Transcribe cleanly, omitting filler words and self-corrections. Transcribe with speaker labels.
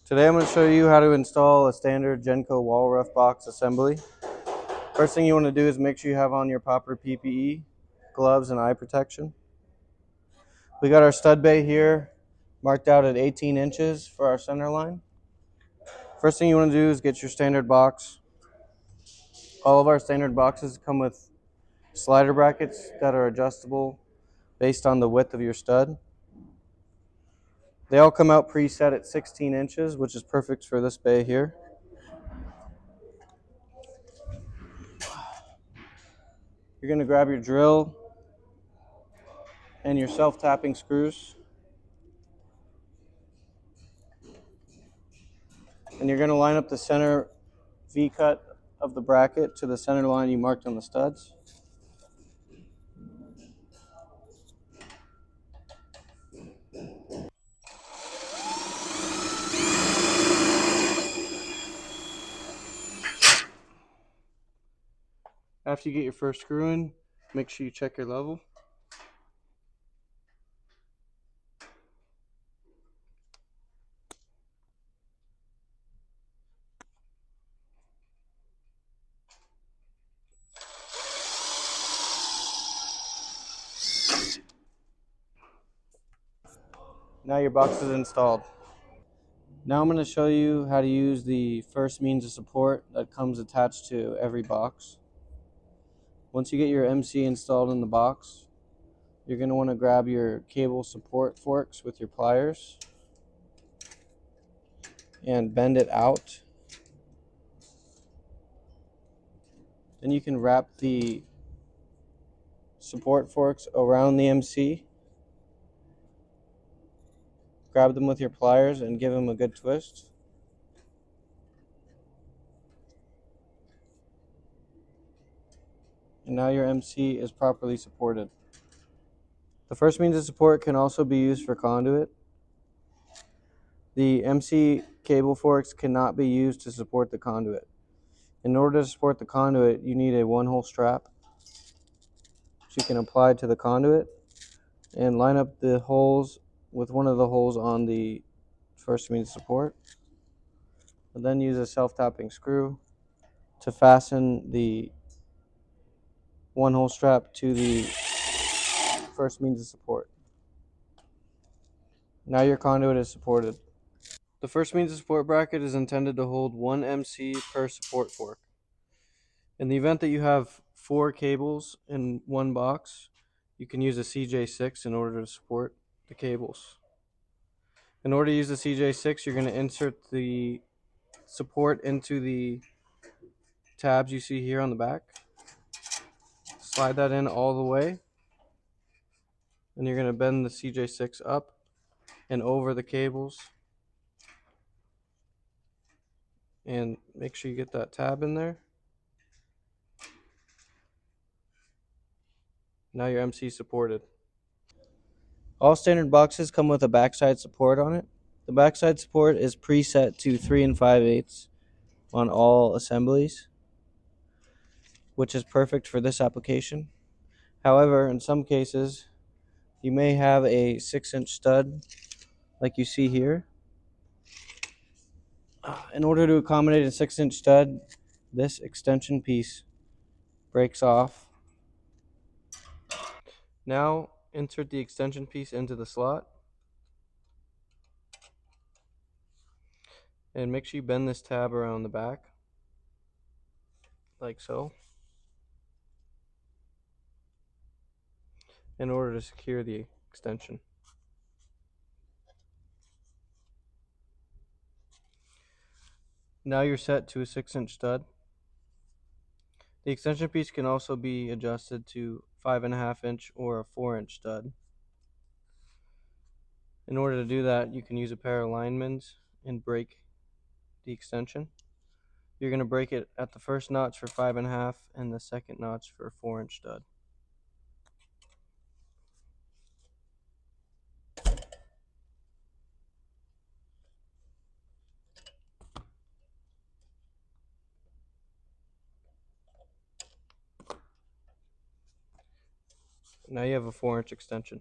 Speaker 1: Today I'm going to show you how to install a standard Jenco wall rough box assembly. First thing you want to do is make sure you have on your proper PPE, gloves, and eye protection. We got our stud bay here marked out at 18 inches for our center line. First thing you want to do is get your standard box. All of our standard boxes come with slider brackets that are adjustable based on the width of your stud. They all come out preset at 16 inches, which is perfect for this bay here. You're going to grab your drill and your self-tapping screws, and you're going to line up the center V-cut of the bracket to the center line you marked on the studs. After you get your first screw in, make sure you check your level. Now your box is installed. Now I'm going to show you how to use the first means of support that comes attached to every box. Once you get your MC installed in the box, you're going to want to grab your cable support forks with your pliers and bend it out. Then you can wrap the support forks around the MC. Grab them with your pliers and give them a good twist. And now your MC is properly supported. The first means of support can also be used for conduit. The MC cable forks cannot be used to support the conduit. In order to support the conduit, you need a one-hole strap which you can apply to the conduit and line up the holes with one of the holes on the first means of support. And then use a self-tapping screw to fasten the one-hole strap to the first means of support. Now your conduit is supported. The first means of support bracket is intended to hold one MC per support fork. In the event that you have 4 cables in one box, you can use a CJ6 in order to support the cables. In order to use the CJ6, you're going to insert the support into the tabs you see here on the back. Slide that in all the way, and you're going to bend the CJ6 up and over the cables, and make sure you get that tab in there. Now your MC is supported. All standard boxes come with a backside support on it. The backside support is preset to 3 5/8 on all assemblies, which is perfect for this application. However, in some cases, you may have a 6-inch stud like you see here. In order to accommodate a 6-inch stud, this extension piece breaks off. Now insert the extension piece into the slot and make sure you bend this tab around the back like so in order to secure the extension. Now you're set to a 6-inch stud. The extension piece can also be adjusted to 5.5-inch or a 4-inch stud. In order to do that, you can use a pair of linemans and break the extension. You're going to break it at the first notch for 5.5 and the second notch for a 4-inch stud. Now you have a 4-inch extension.